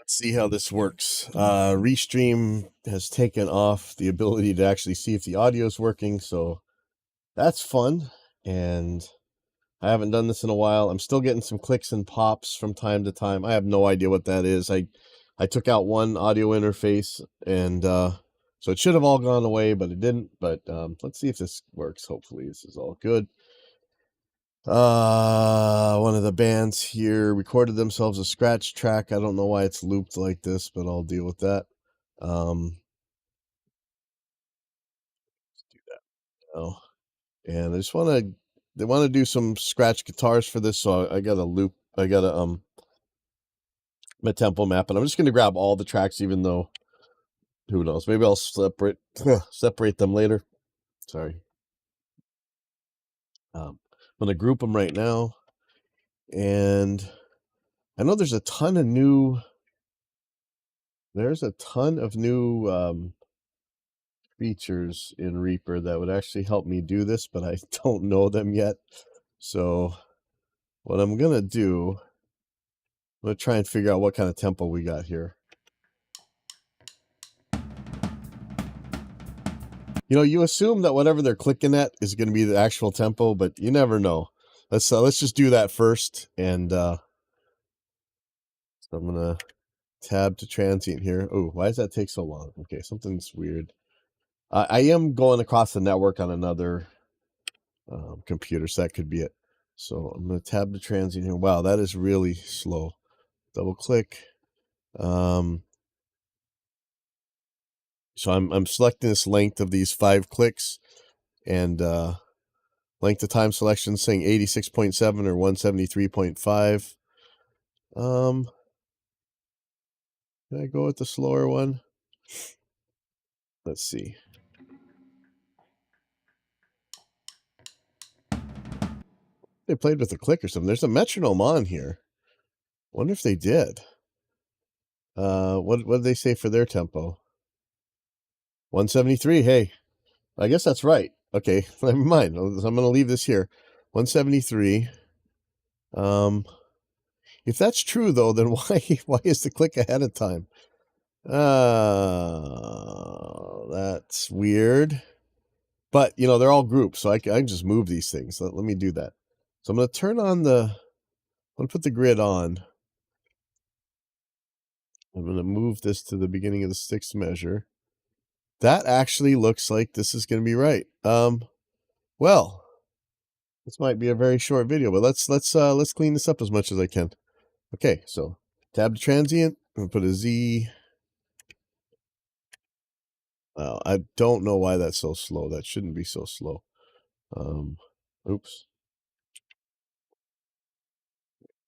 Let's see how this works. Restream has taken off the ability to actually see if the audio is working, so that's fun. And I haven't done this in a while. I'm still getting some clicks and pops from time to time. I have no idea what that is. I took out one audio interface, and so it should have all gone away, but it didn't. But let's see if this works. Hopefully this is all good. One of the bands here recorded themselves a scratch track. I don't know why it's looped like this, but I'll deal with that. Let's do that now. And I just they want to do some scratch guitars for this, so I got a loop. I got a my tempo map, and I'm just gonna grab all the tracks, even though who knows? Maybe I'll separate them later. Sorry. I'm gonna group them right now, and I know there's a ton of new. There's a ton of new features in Reaper that would actually help me do this, but I don't know them yet. So what I'm gonna do, I'm gonna try and figure out what kind of tempo we got here. You know, you assume that whatever they're clicking at is going to be the actual tempo, but you never know. Let's just do that first, and so I'm gonna tab to transient here. Oh, why does that take so long? Okay, something's weird. I am going across the network on another computer, so that could be it. So I'm gonna tab to transient here. Wow, that is really slow. Double click. So I'm selecting this length of these 5 clicks, and length of time selection saying 86.7 or 173.5. Can I go with the slower one? Let's see. They played with a click or something. There's a metronome on here. Wonder if they did. What did they say for their tempo? 173. Hey, I guess that's right. Okay, never mind. I'm going to leave this here. 173. If that's true though, then why is the click ahead of time? That's weird. But you know, they're all grouped, so I can just move these things. Let me do that. So I'm going to turn on I'm going to put the grid on. I'm going to move this to the beginning of the 6th measure. That actually looks like this is going to be right. Well, this might be a very short video, but let's clean this up as much as I can. Okay, so tab to transient. I'm going to put a Z. I don't know why that's so slow. That shouldn't be so slow. Oops.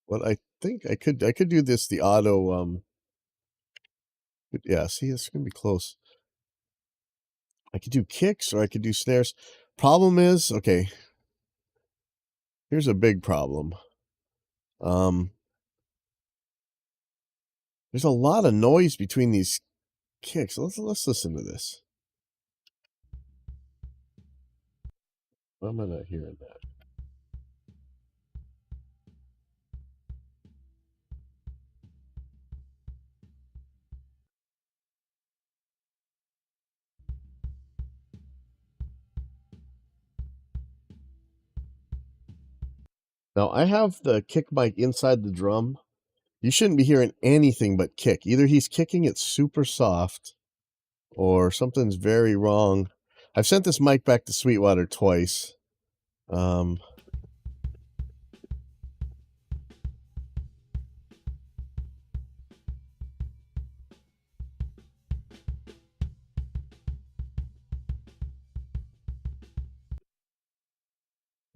What I think I could do this the auto yeah, see, it's gonna be close. I could do kicks or I could do snares. Problem is, okay, here's a big problem. There's a lot of noise between these kicks. Let's listen to this. Why am I not hearing that? Now I have the kick mic inside the drum. You shouldn't be hearing anything but kick. Either he's kicking it super soft or something's very wrong. I've sent this mic back to Sweetwater twice.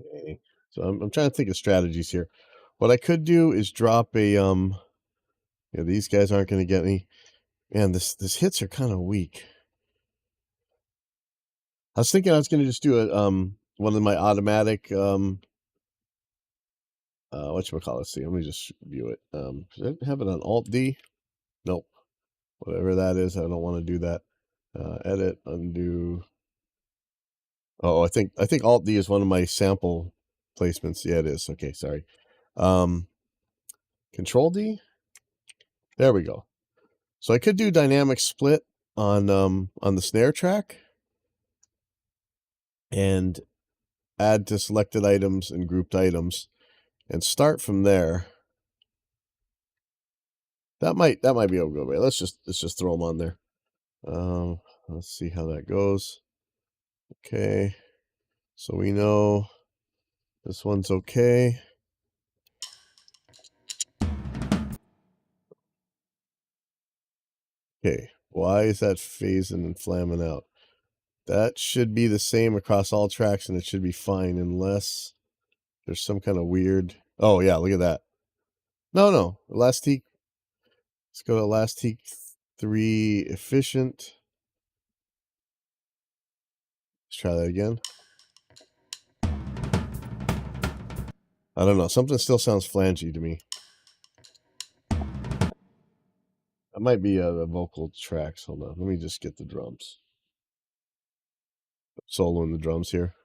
Okay. So I'm trying to think of strategies here. What I could do is drop a yeah, these guys aren't going to get me. Man, this hits are kind of weak. I was thinking I was going to just do a one of my automatic whatchamacallit. Let's see, let me just view it. Should I have it on Alt D? Nope. Whatever that is, I don't want to do that. Edit, undo. Oh, I think Alt D is one of my sample placements. Yeah, it is. Okay, sorry. Control D. There we go. So I could do dynamic split on the snare track and add to selected items and grouped items and start from there. That might be able to go away. Let's just throw them on there. Let's see how that goes. Okay, so we know this one's okay. Okay, why is that phasing and flamming out? That should be the same across all tracks, and it should be fine unless there's some kind of weird... Oh, yeah, look at that. No, Elastique. Let's go to Elastique 3 efficient. Let's try that again. I don't know. Something still sounds flangy to me. That might be the vocal tracks. Hold on. Let me just get the drums. Soloing the drums here.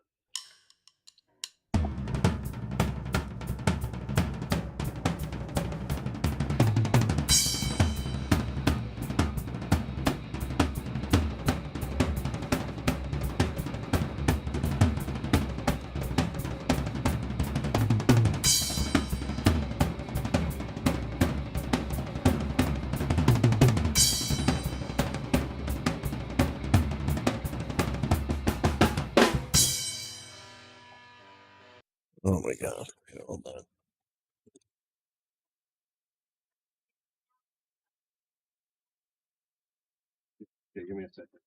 Oh my god. Okay, hold on. Okay, give me a second.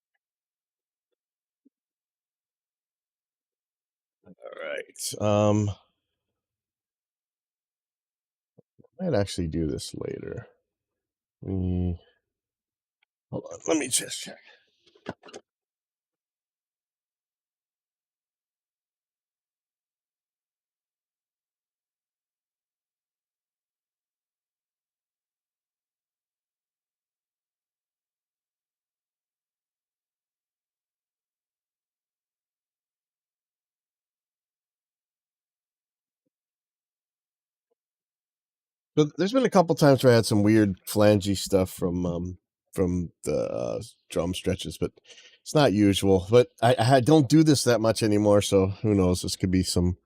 All right. I might actually do this later. Hold on. Let me just check. But there's been a couple times where I had some weird flangy stuff from the drum stretches, but it's not usual. But I don't do this that much anymore, so who knows? This could be some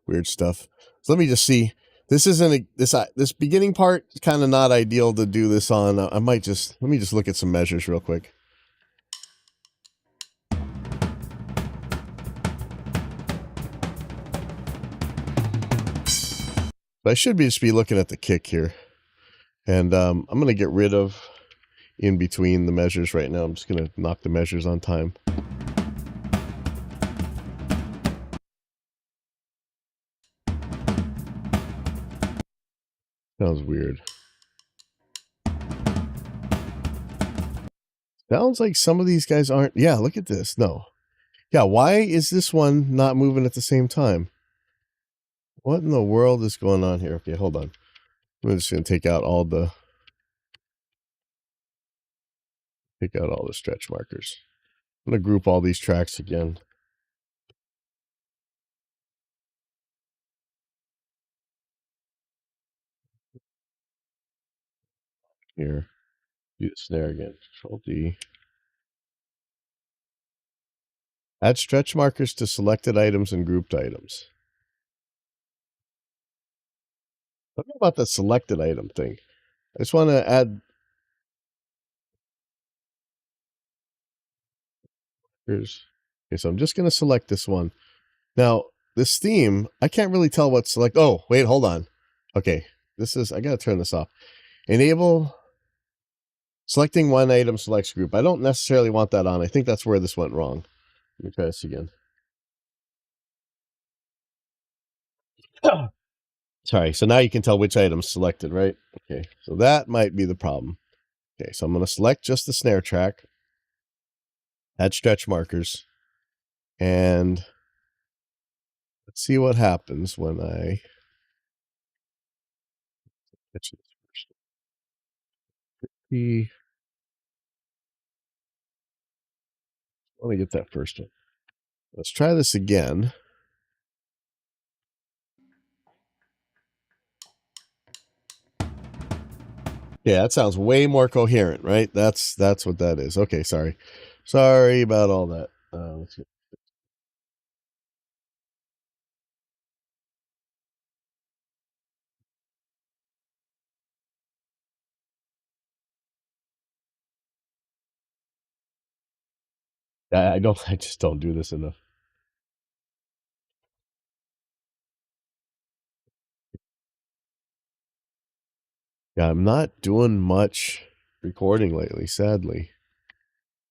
weird stuff. So let me just see. This isn't this beginning part is kind of not ideal to do this on. Let me just look at some measures real quick. But I should just be looking at the kick here. And I'm going to get rid of in between the measures right now. I'm just going to knock the measures on time. Sounds weird. Sounds like some of these guys aren't... Yeah, look at this. No. Yeah, why is this one not moving at the same time? What in the world is going on here? Okay, hold on. I'm just going to take out all the stretch markers. I'm going to group all these tracks again. Here. Do the snare again. Control D. Add stretch markers to selected items and grouped items. I don't know about the selected item thing. I just want to add... Okay, so I'm just going to select this one. Now, this theme, I can't really tell what select... Oh, wait, hold on. Okay, this is... I got to turn this off. Enable selecting one item selects group. I don't necessarily want that on. I think that's where this went wrong. Let me try this again. Sorry, so now you can tell which item's selected, right? Okay, so that might be the problem. Okay, so I'm going to select just the snare track, add stretch markers, and let's see what happens when I catch this first. Let me get that first one. Let's try this again. Yeah, that sounds way more coherent, right? That's what that is. Okay, sorry about all that. Let's see. I don't. I just don't do this enough. Yeah, I'm not doing much recording lately, sadly.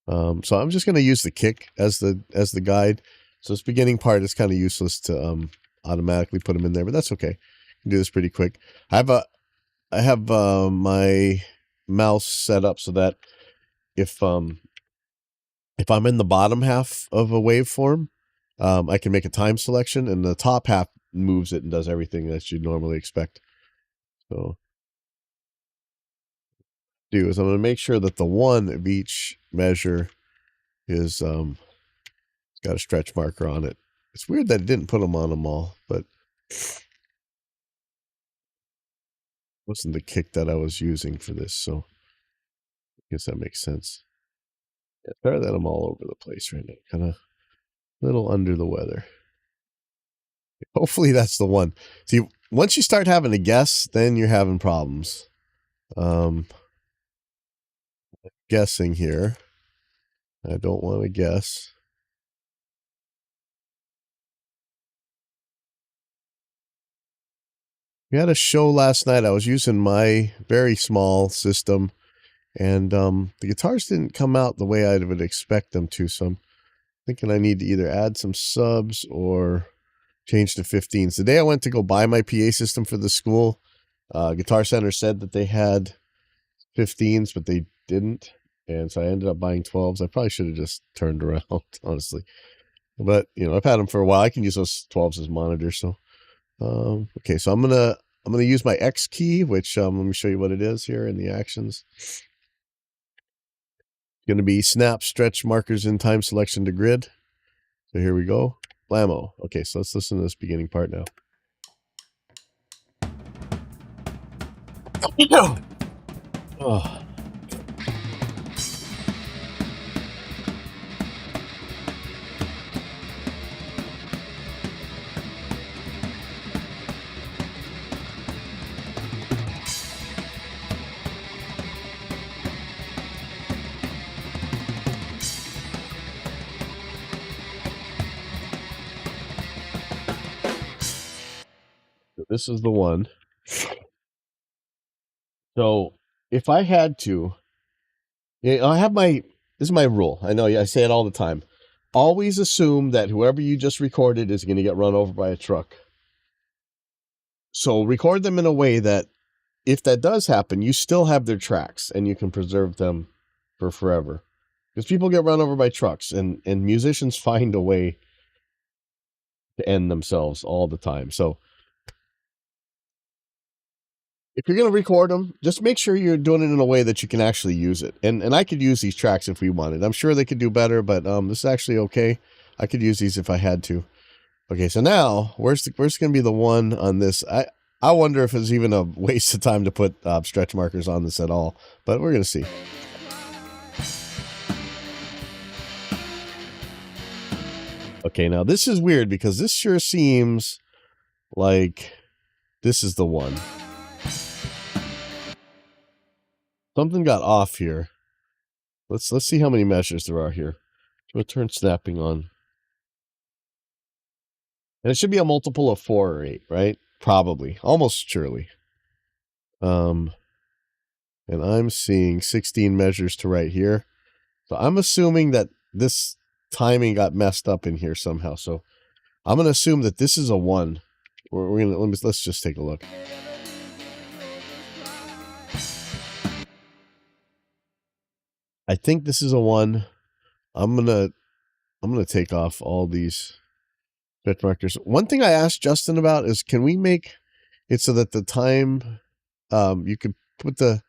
So I'm just gonna use the kick as the guide. So this beginning part is kind of useless to automatically put them in there, but that's okay. I can do this pretty quick. I have my mouse set up so that if if I'm in the bottom half of a waveform, I can make a time selection, and the top half moves it and does everything that you'd normally expect. So do is I'm going to make sure that the one of each measure is got a stretch marker on it. It's weird that it didn't put them on them all, but it wasn't the kick that I was using for this, so I guess that makes sense. Yeah, better that I'm all over the place right now, kind of a little under the weather. Hopefully that's the one. See, once you start having to guess, then you're having problems. Guessing here. I don't want to guess. We had a show last night. I was using my very small system, and the guitars didn't come out the way I would expect them to. So I'm thinking I need to either add some subs or change to 15s. The day I went to go buy my PA system for the school, Guitar Center said that they had 15s, but they didn't. And so I ended up buying 12s. I probably should have just turned around, honestly. But, you know, I've had them for a while. I can use those 12s as monitors. So, okay, so I'm gonna use my X key, which let me show you what it is here in the actions. It's gonna be snap, stretch, markers in time selection to grid. So here we go. Blammo. Okay, so let's listen to this beginning part now. Oh. This is the one. So if I had to, I have this is my rule. I know I say it all the time. Always assume that whoever you just recorded is going to get run over by a truck. So record them in a way that if that does happen, you still have their tracks and you can preserve them for forever. Because people get run over by trucks, and musicians find a way to end themselves all the time. So if you're going to record them, just make sure you're doing it in a way that you can actually use it. And I could use these tracks if we wanted. I'm sure they could do better, but this is actually okay. I could use these if I had to. Okay, so now where's going to be the one on this? I wonder if it's even a waste of time to put stretch markers on this at all, but we're going to see. Okay, now this is weird because this sure seems like this is the one. Something got off here. Let's see how many measures there are here. I'm going to turn snapping on. And it should be a multiple of 4 or 8, right? Probably. Almost surely. And I'm seeing 16 measures to right here. So I'm assuming that this timing got messed up in here somehow. So I'm going to assume that this is a 1. Let's just take a look. I think this is a 1. I'm going to take off all these stretch markers. One thing I asked Justin about is, can we make it so that the time, you could put the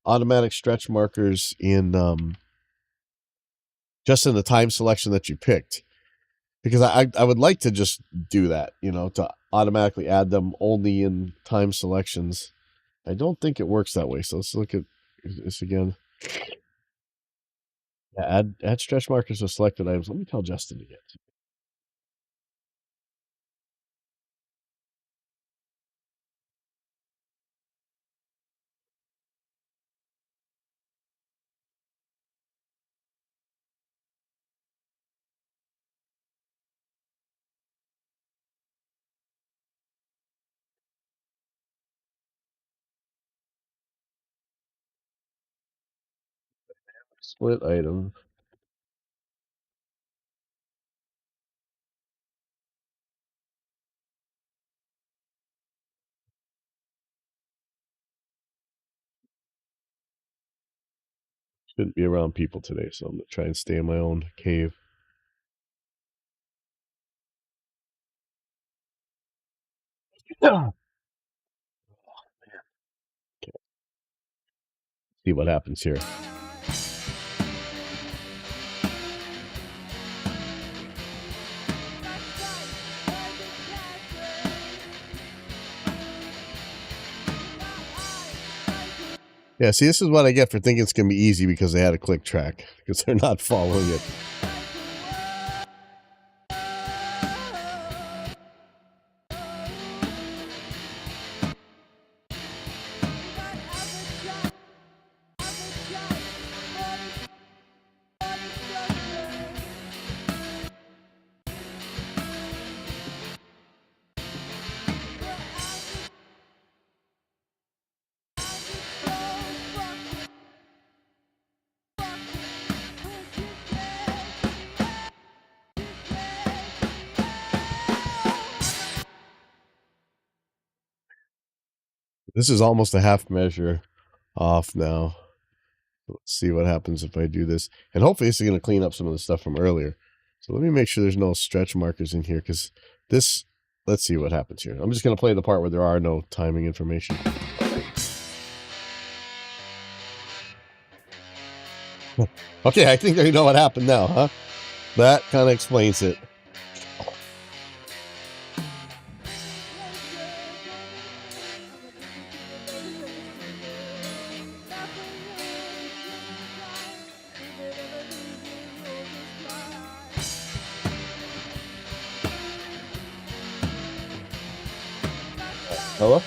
automatic stretch markers in, just in the time selection that you picked? Because I would like to just do that, to automatically add them only in time selections. I don't think it works that way. So let's look at this again. Yeah, add stretch markers to selected items. Let me tell Justin to get. Split item. Shouldn't be around people today, so I'm gonna try and stay in my own cave. Okay. See what happens here. Yeah, see, this is what I get for thinking it's gonna be easy because they had a click track, because they're not following it. This is almost a half measure off now. Let's see what happens if I do this. And hopefully this is going to clean up some of the stuff from earlier. So let me make sure there's no stretch markers in here, because this, let's see what happens here. I'm just going to play the part where there are no timing information. Okay, I think you know what happened now, huh? That kind of explains it. Hello?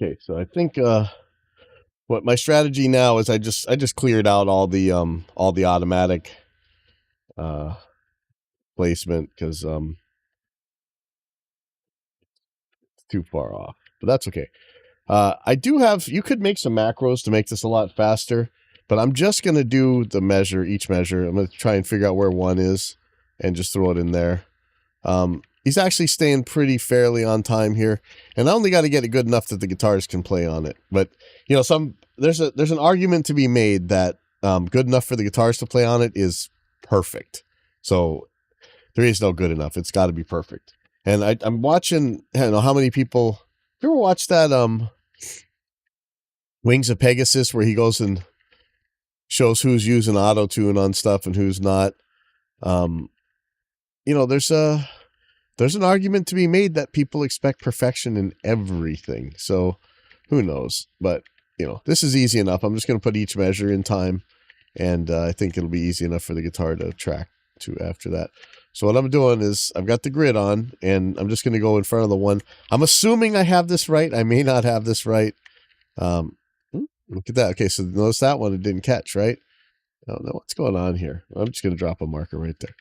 Okay, so I think what my strategy now is I just cleared out all the automatic placement because it's too far off. But that's okay. I do have, you could make some macros to make this a lot faster, but I'm just going to do the measure, each measure. I'm going to try and figure out where one is and just throw it in there. He's actually staying pretty fairly on time here, and I only got to get it good enough that the guitars can play on it. But you know, there's an argument to be made that good enough for the guitars to play on it is perfect. So there is no good enough. It's got to be perfect. And I'm watching. I don't know how many people. You ever watch that Wings of Pegasus where he goes and shows who's using auto tune on stuff and who's not? You know, there's an argument to be made that people expect perfection in everything. So who knows? But, you know, this is easy enough. I'm just going to put each measure in time, and I think it'll be easy enough for the guitar to track to after that. So what I'm doing is I've got the grid on, and I'm just going to go in front of the one. I'm assuming I have this right. I may not have this right. Look at that. Okay, so notice that one it didn't catch, right? I don't know what's going on here. I'm just going to drop a marker right there.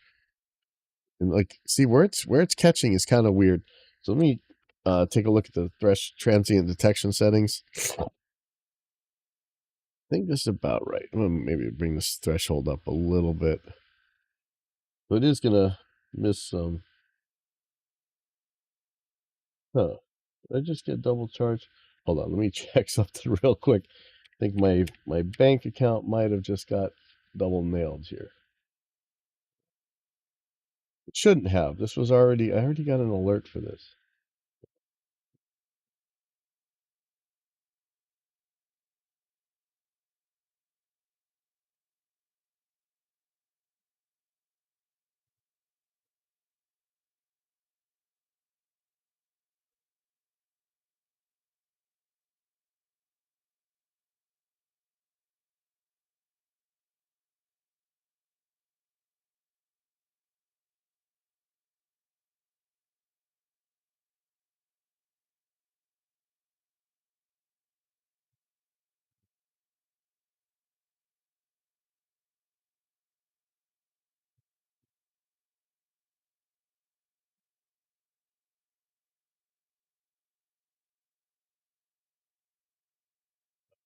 And like, see where it's catching is kind of weird. So let me take a look at the transient detection settings. I think this is about right. I'm gonna maybe bring this threshold up a little bit. So it is gonna miss some. Huh. Did I just get double charged? Hold on, let me check something real quick. I think my bank account might have just got double nailed here. It shouldn't have. This was I already got an alert for this.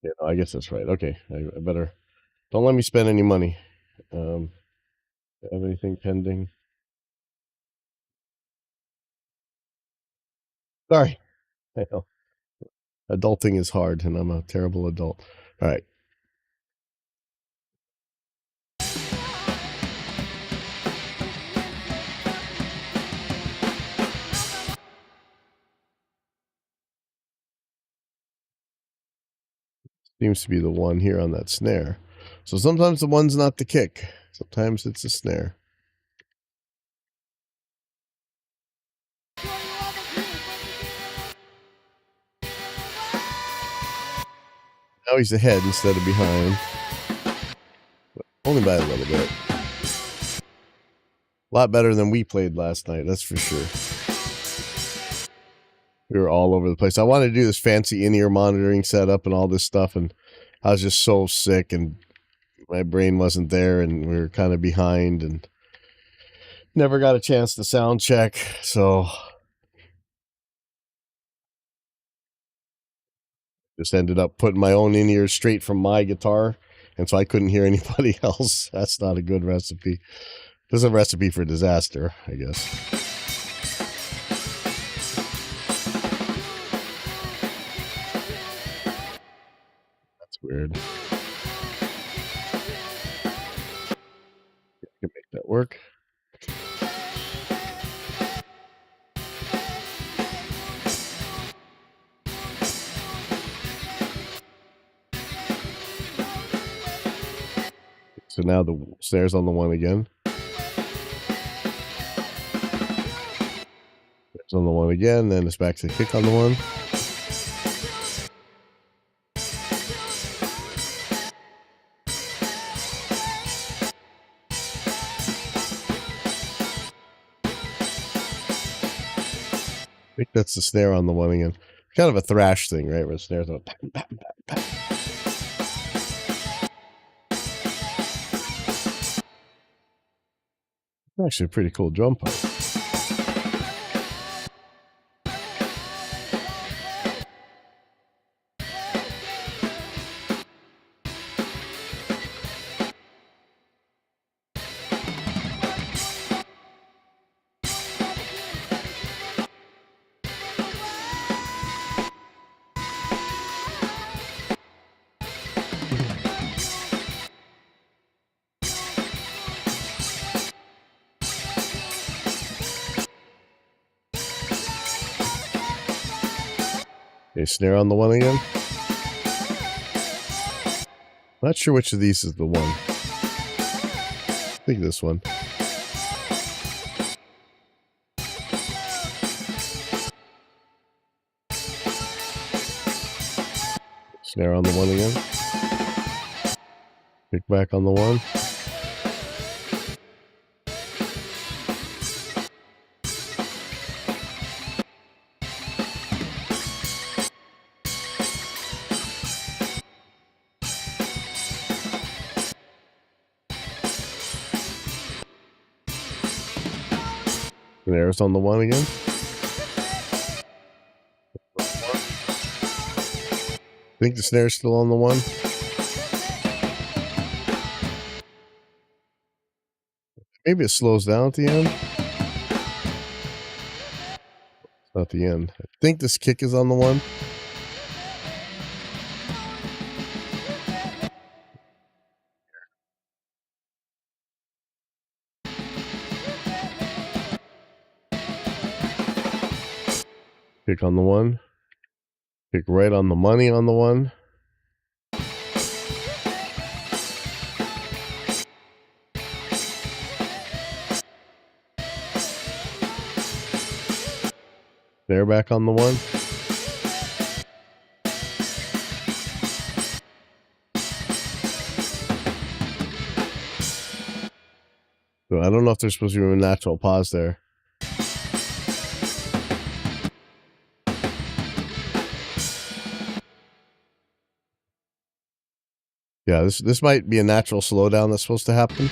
Yeah, no, I guess that's right. Okay, I better don't let me spend any money. Have anything pending? Sorry. I know. Adulting is hard, and I'm a terrible adult. All right. Seems to be the one here on that snare. So sometimes the one's not the kick. Sometimes it's a snare. Now he's ahead instead of behind. But only by a little bit. A lot better than we played last night, that's for sure. We were all over the place. I wanted to do this fancy in-ear monitoring setup and all this stuff, and I was just so sick, and my brain wasn't there, and we were kind of behind, and never got a chance to sound check, so just ended up putting my own in-ears straight from my guitar, and so I couldn't hear anybody else. That's not a good recipe. This is a recipe for disaster, I guess. That's weird. I can make that work. So now the snare's on the one again. It's on the one again, then it's back to the kick on the one. I think that's the snare on the one again. Kind of a thrash thing, right? Where the snare's on bam, bam, bam, bam. Actually, a pretty cool drum pipe. Okay, snare on the one again. Not sure which of these is the one. I think this one. Snare on the one again. Kick back on the one. Snares on the one again. I think the snare's still on the one. Maybe it slows down at the end. It's not the end. I think this kick is on the one. Kick on the one. Kick right on the money on the one. Snare back on the one. So I don't know if there's supposed to be a natural pause there. Yeah, this might be a natural slowdown that's supposed to happen.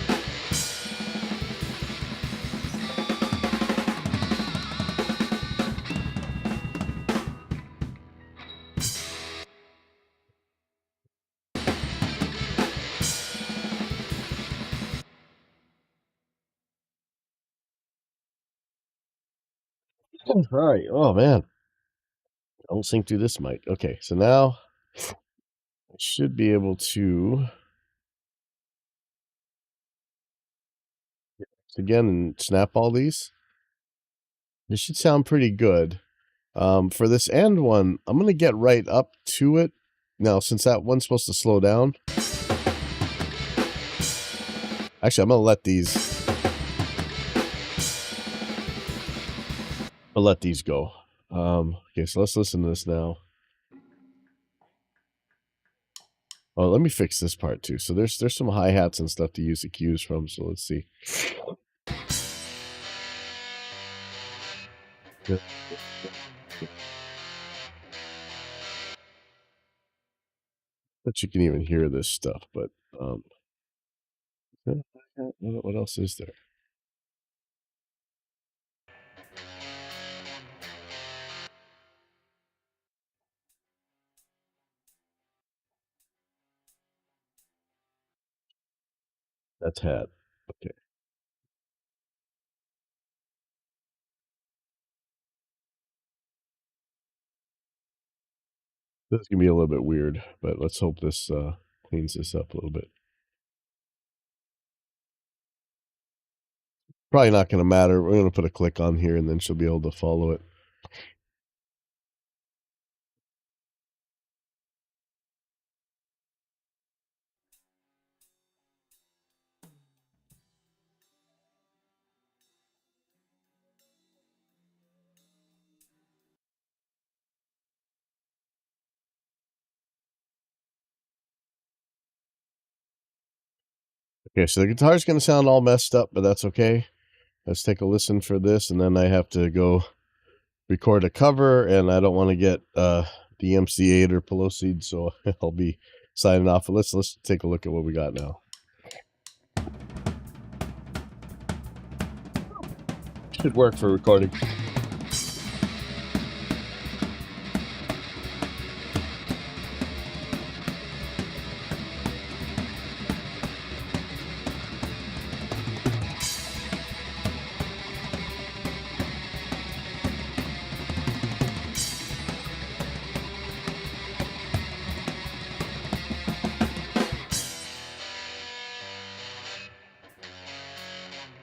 All right. Oh man, I will sync through this mic. Okay, so now I should be able to again and snap all these. This should sound pretty good. For this end one, I'm gonna get right up to it now since that one's supposed to slow down. Actually, I'm gonna let these. I'll let these go. Okay, so let's listen to this now. Oh, let me fix this part too. So there's some hi-hats and stuff to use the cues from. So let's see. Bet you can even hear this stuff, but what else is there? That's hat. Okay. This is gonna be a little bit weird, but let's hope this cleans this up a little bit. Probably not gonna matter. We're gonna put a click on here and then she'll be able to follow it. Okay, so the guitar's going to sound all messed up, but that's okay. Let's take a listen for this, and then I have to go record a cover, and I don't want to get DMCA'd or Pelosi'd, so I'll be signing off. But let's take a look at what we got now. should work for recording.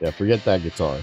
Yeah, forget that guitar.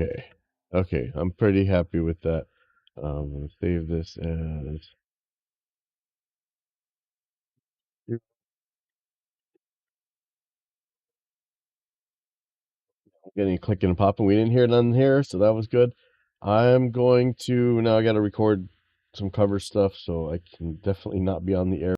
Okay. Okay, I'm pretty happy with that. I'm gonna save this as getting clicking and popping. We didn't hear none here, so that was good. I'm going to now I gotta record some cover stuff, so I can definitely not be on the air